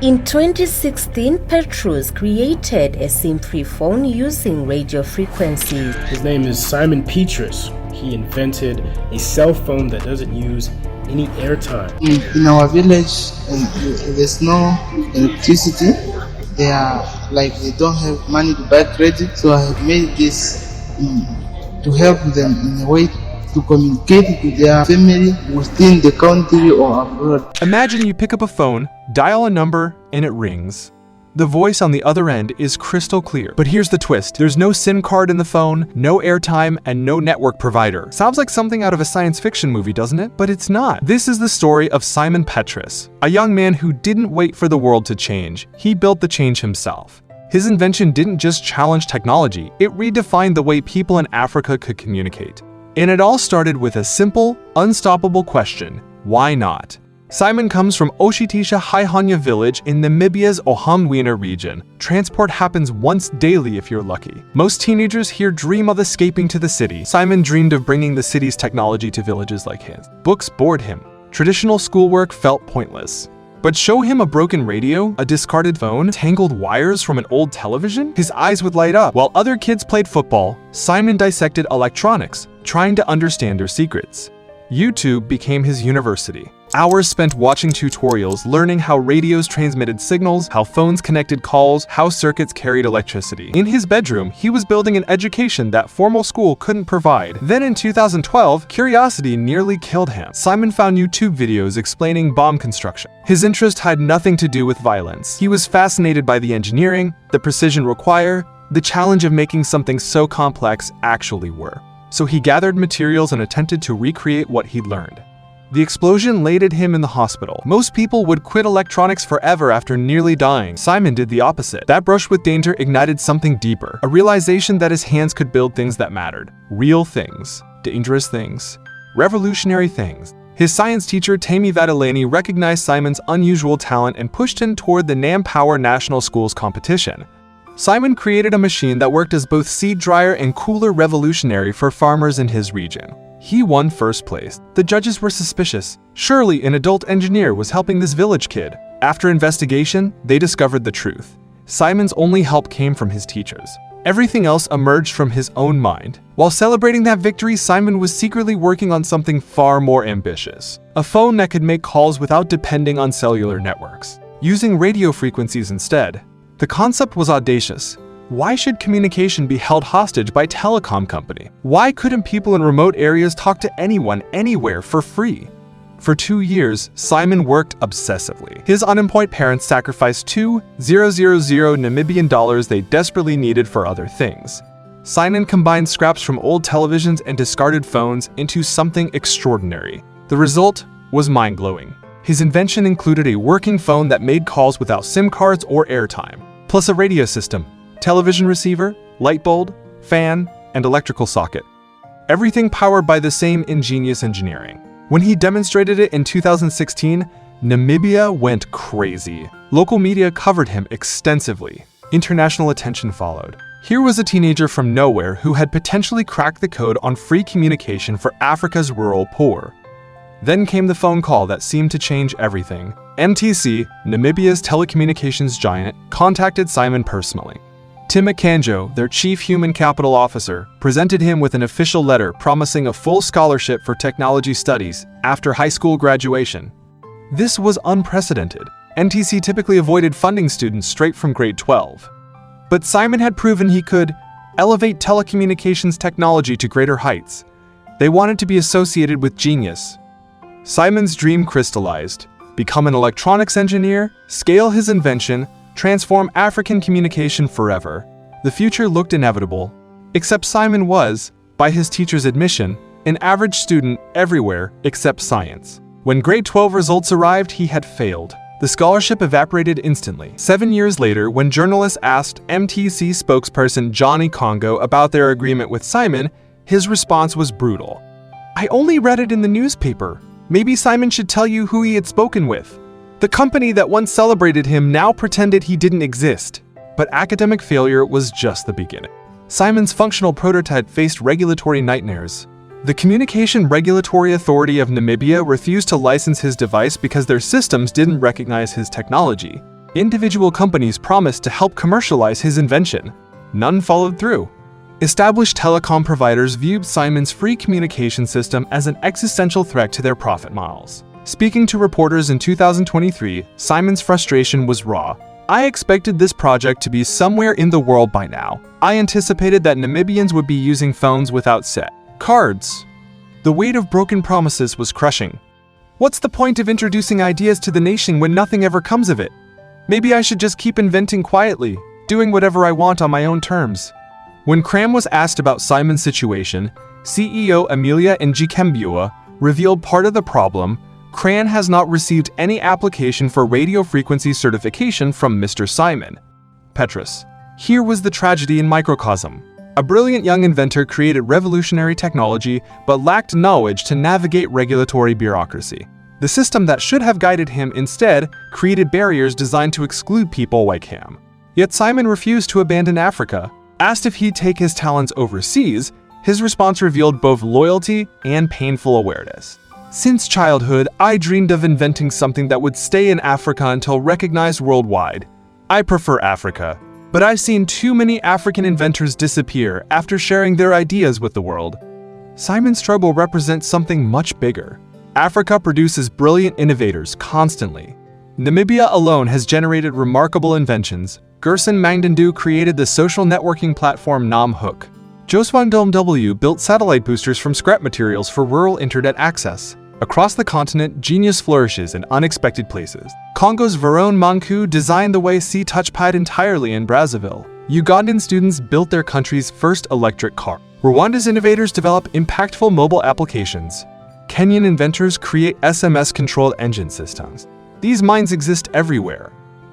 In 2016, Petrus created a SIM-free phone using radio frequencies. His name is Simon Petrus. He invented a cell phone that doesn't use any airtime. In our village, there's no electricity. They don't have money to buy credit, so I have made this to help them in a way to communicate with their family within the country or abroad. Imagine you pick up a phone, dial a number, and it rings. The voice on the other end is crystal clear. But here's the twist. There's no SIM card in the phone, no airtime, and no network provider. Sounds like something out of a science fiction movie, doesn't it? But it's not. This is the story of Simon Petrus, a young man who didn't wait for the world to change. He built the change himself. His invention didn't just challenge technology, it redefined the way people in Africa could communicate. And it all started with a simple, unstoppable question: why not? Simon comes from OshitishaHaihonya village in Namibia's Ohangwena region. Transport happens once daily if you're lucky. Most teenagers here dream of escaping to the city. Simon dreamed of bringing the city's technology to villages like his. Books bored him. Traditional schoolwork felt pointless. But show him a broken radio, a discarded phone, tangled wires from an old television, his eyes would light up. While other kids played football, Simon dissected electronics, trying to understand their secrets. YouTube became his university. Hours spent watching tutorials, learning how radios transmitted signals, how phones connected calls, how circuits carried electricity. In his bedroom, he was building an education that formal school couldn't provide. Then in 2012, curiosity nearly killed him. Simon found YouTube videos explaining bomb construction. His interest had nothing to do with violence. He was fascinated by the engineering, the precision required, the challenge of making something so complex actually work. So he gathered materials and attempted to recreate what he'd learned. The explosion landed him in the hospital. Most people would quit electronics forever after nearly dying. Simon did the opposite. That brush with danger ignited something deeper, a realization that his hands could build things that mattered. Real things, dangerous things, revolutionary things. His science teacher, Tammy Vadilani, recognized Simon's unusual talent and pushed him toward the Nampower National Schools competition. Simon created a machine that worked as both seed dryer and cooler, revolutionary for farmers in his region. He won first place. The judges were suspicious. Surely an adult engineer was helping this village kid. After investigation, they discovered the truth. Simon's only help came from his teachers. Everything else emerged from his own mind. While celebrating that victory, Simon was secretly working on something far more ambitious. A phone that could make calls without depending on cellular networks, using radio frequencies instead. The concept was audacious. Why should communication be held hostage by a telecom company? Why couldn't people in remote areas talk to anyone, anywhere, for free? For 2 years, Simon worked obsessively. His unemployed parents sacrificed 2,000 Namibian dollars they desperately needed for other things. Simon combined scraps from old televisions and discarded phones into something extraordinary. The result was mind-blowing. His invention included a working phone that made calls without SIM cards or airtime, plus a radio system, television receiver, light bulb, fan, and electrical socket. Everything powered by the same ingenious engineering. When he demonstrated it in 2016, Namibia went crazy. Local media covered him extensively. International attention followed. Here was a teenager from nowhere who had potentially cracked the code on free communication for Africa's rural poor. Then came the phone call that seemed to change everything. MTC, Namibia's telecommunications giant, contacted Simon personally. Tim Akanjo, their chief human capital officer, presented him with an official letter promising a full scholarship for technology studies after high school graduation. This was unprecedented. MTC typically avoided funding students straight from grade 12. But Simon had proven he could elevate telecommunications technology to greater heights. They wanted to be associated with genius. Simon's dream crystallized: become an electronics engineer, scale his invention, transform African communication forever. The future looked inevitable, except Simon was, by his teacher's admission, an average student everywhere except science. When grade 12 results arrived, he had failed. The scholarship evaporated instantly. 7 years later, when journalists asked MTC spokesperson Johnny Congo about their agreement with Simon, his response was brutal. "I only read it in the newspaper. Maybe Simon should tell you who he had spoken with." The company that once celebrated him now pretended he didn't exist. But academic failure was just the beginning. Simon's functional prototype faced regulatory nightmares. The Communication Regulatory Authority of Namibia refused to license his device because their systems didn't recognize his technology. Individual companies promised to help commercialize his invention. None followed through. Established telecom providers viewed Simon's free communication system as an existential threat to their profit models. Speaking to reporters in 2023, Simon's frustration was raw. "I expected this project to be somewhere in the world by now. I anticipated that Namibians would be using phones without SIM cards." The weight of broken promises was crushing. What's the point of introducing ideas to the nation when nothing ever comes of it? Maybe I should just keep inventing quietly, doing whatever I want on my own terms. When Cram was asked about Simon's situation, CEO Amelia Njikembua revealed part of the problem. Cran has not received any application for radio frequency certification from Mr. Simon Petrus. Here was the tragedy in microcosm. A brilliant young inventor created revolutionary technology but lacked knowledge to navigate regulatory bureaucracy. The system that should have guided him instead created barriers designed to exclude people like him. Yet Simon refused to abandon Africa. Asked if he'd take his talents overseas, his response revealed both loyalty and painful awareness. "Since childhood, I dreamed of inventing something that would stay in Africa until recognized worldwide. I prefer Africa, but I've seen too many African inventors disappear after sharing their ideas with the world." Simon's struggle represents something much bigger. Africa produces brilliant innovators constantly. Namibia alone has generated remarkable inventions. Gerson Magdandu created the social networking platform Namhook. Joswandom W built satellite boosters from scrap materials for rural internet access. Across the continent, genius flourishes in unexpected places. Congo's Verone Manku designed the way see touchpad entirely in Brazzaville. Ugandan students built their country's first electric car. Rwanda's innovators develop impactful mobile applications. Kenyan inventors create SMS-controlled engine systems. These minds exist everywhere.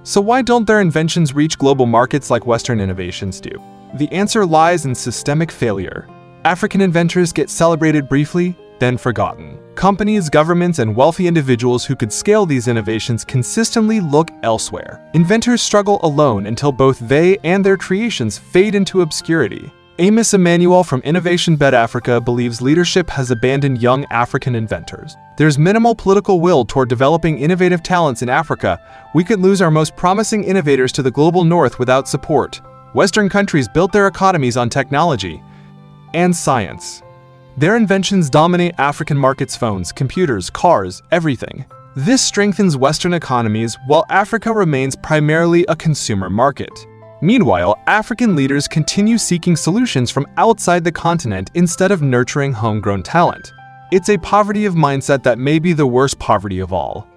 So why don't their inventions reach global markets like Western innovations do? The answer lies in systemic failure. African inventors get celebrated briefly, then forgotten. Companies, governments, and wealthy individuals who could scale these innovations consistently look elsewhere. Inventors struggle alone until both they and their creations fade into obscurity. Amos Emmanuel from Innovation Bed Africa believes leadership has abandoned young African inventors. There's minimal political will toward developing innovative talents in Africa. We could lose our most promising innovators to the global north without support. Western countries built their economies on technology and science. Their inventions dominate African markets: phones, computers, cars, everything. This strengthens Western economies while Africa remains primarily a consumer market. Meanwhile, African leaders continue seeking solutions from outside the continent instead of nurturing homegrown talent. It's a poverty of mindset that may be the worst poverty of all.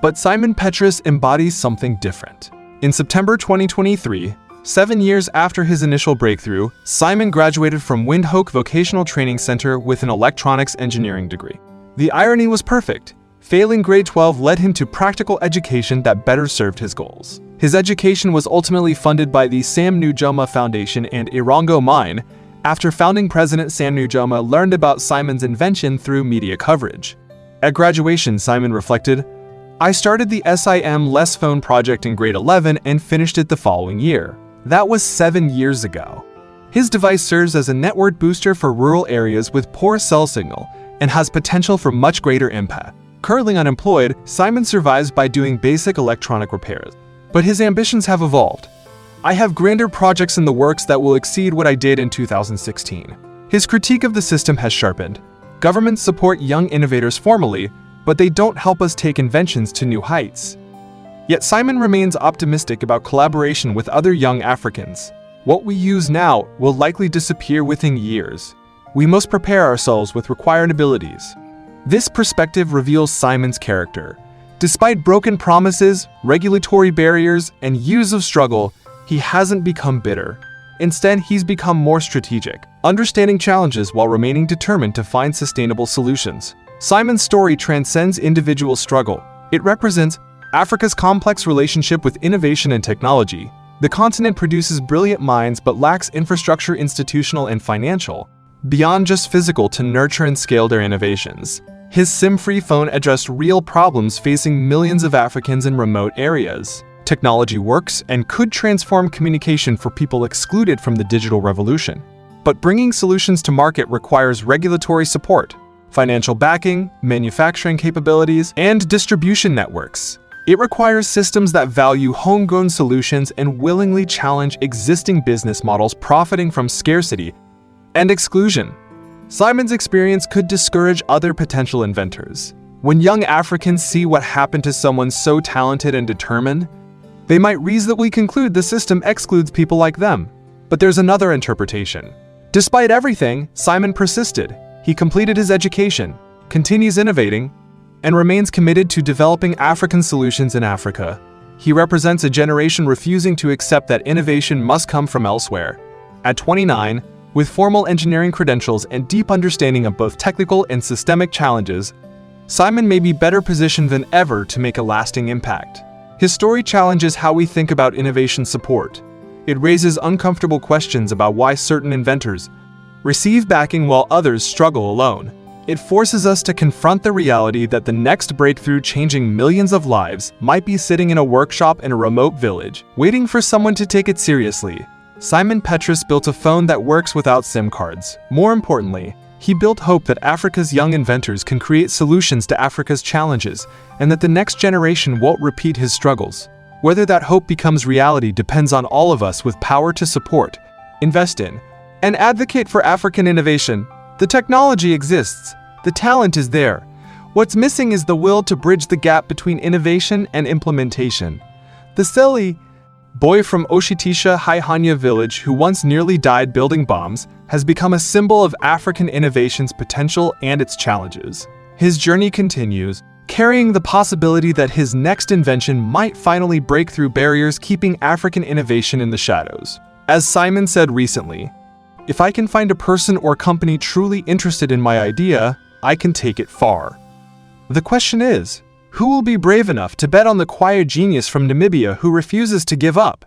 But Simon Petrus embodies something different. In September 2023, 7 years after his initial breakthrough, Simon graduated from Windhoek Vocational Training Center with an electronics engineering degree. The irony was perfect. Failing grade 12 led him to practical education that better served his goals. His education was ultimately funded by the Sam Nujoma Foundation and Irango Mine, after founding president Sam Nujoma learned about Simon's invention through media coverage. At graduation, Simon reflected, "I started the SIM-less phone project in grade 11 and finished it the following year. That was 7 years ago." His device serves as a network booster for rural areas with poor cell signal and has potential for much greater impact. Currently unemployed, Simon survives by doing basic electronic repairs. But his ambitions have evolved. "I have grander projects in the works that will exceed what I did in 2016. His critique of the system has sharpened. Governments support young innovators formally, but they don't help us take inventions to new heights. Yet Simon remains optimistic about collaboration with other young Africans. What we use now will likely disappear within years. We must prepare ourselves with required abilities. This perspective reveals Simon's character. Despite broken promises, regulatory barriers, and years of struggle, he hasn't become bitter. Instead, he's become more strategic, understanding challenges while remaining determined to find sustainable solutions. Simon's story transcends individual struggle. It represents Africa's complex relationship with innovation and technology. The continent produces brilliant minds but lacks infrastructure, institutional and financial, beyond just physical, to nurture and scale their innovations. His SIM-free phone addressed real problems facing millions of Africans in remote areas. Technology works and could transform communication for people excluded from the digital revolution. But bringing solutions to market requires regulatory support, financial backing, manufacturing capabilities, and distribution networks. It requires systems that value homegrown solutions and willingly challenge existing business models profiting from scarcity and exclusion. Simon's experience could discourage other potential inventors. When young Africans see what happened to someone so talented and determined, they might reasonably conclude the system excludes people like them. But there's another interpretation. Despite everything, Simon persisted. He completed his education, continues innovating, and remains committed to developing African solutions in Africa. He represents a generation refusing to accept that innovation must come from elsewhere. At 29, with formal engineering credentials and deep understanding of both technical and systemic challenges, Simon may be better positioned than ever to make a lasting impact. His story challenges how we think about innovation support. It raises uncomfortable questions about why certain inventors receive backing while others struggle alone. It forces us to confront the reality that the next breakthrough changing millions of lives might be sitting in a workshop in a remote village, waiting for someone to take it seriously. Simon Petrus built a phone that works without SIM cards. More importantly, he built hope that Africa's young inventors can create solutions to Africa's challenges and that the next generation won't repeat his struggles. Whether that hope becomes reality depends on all of us with power to support, invest in, and advocate for African innovation. The technology exists. The talent is there. What's missing is the will to bridge the gap between innovation and implementation. The silly boy from OshitishaHaihonya village who once nearly died building bombs has become a symbol of African innovation's potential and its challenges. His journey continues, carrying the possibility that his next invention might finally break through barriers keeping African innovation in the shadows. As Simon said recently, "If I can find a person or company truly interested in my idea, I can take it far." The question is, who will be brave enough to bet on the quiet genius from Namibia who refuses to give up?